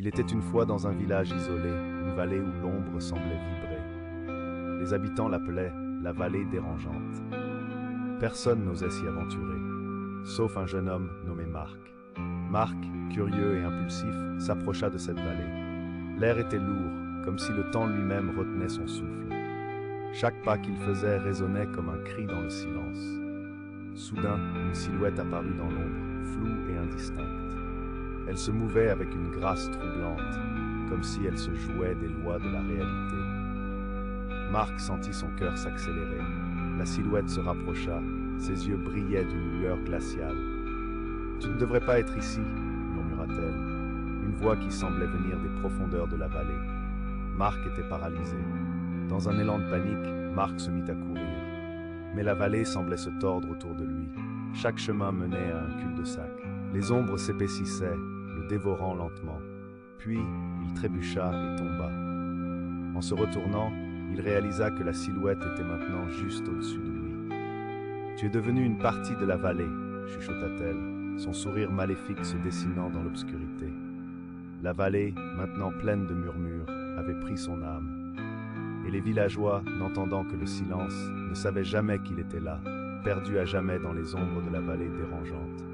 Il était une fois dans un village isolé, une vallée où l'ombre semblait vibrer. Les habitants l'appelaient la vallée dérangeante. Personne n'osait s'y aventurer, sauf un jeune homme nommé Marc. Marc, curieux et impulsif, s'approcha de cette vallée. L'air était lourd, comme si le temps lui-même retenait son souffle. Chaque pas qu'il faisait résonnait comme un cri dans le silence. Soudain, une silhouette apparut dans l'ombre, floue et indistincte. Elle se mouvait avec une grâce troublante, comme si elle se jouait des lois de la réalité. Marc sentit son cœur s'accélérer. La silhouette se rapprocha, ses yeux brillaient d'une lueur glaciale. « Tu ne devrais pas être ici, » murmura-t-elle, une voix qui semblait venir des profondeurs de la vallée. Marc était paralysé. Dans un élan de panique, Marc se mit à courir. Mais la vallée semblait se tordre autour de lui. Chaque chemin menait à un cul-de-sac. Les ombres s'épaississaient, le dévorant lentement. Puis, il trébucha et tomba. En se retournant, il réalisa que la silhouette était maintenant juste au-dessus de lui. « Tu es devenu une partie de la vallée, » chuchota-t-elle, son sourire maléfique se dessinant dans l'obscurité. La vallée, maintenant pleine de murmures, avait pris son âme. Et les villageois, n'entendant que le silence, ne savaient jamais qu'il était là, perdu à jamais dans les ombres de la vallée dérangeante.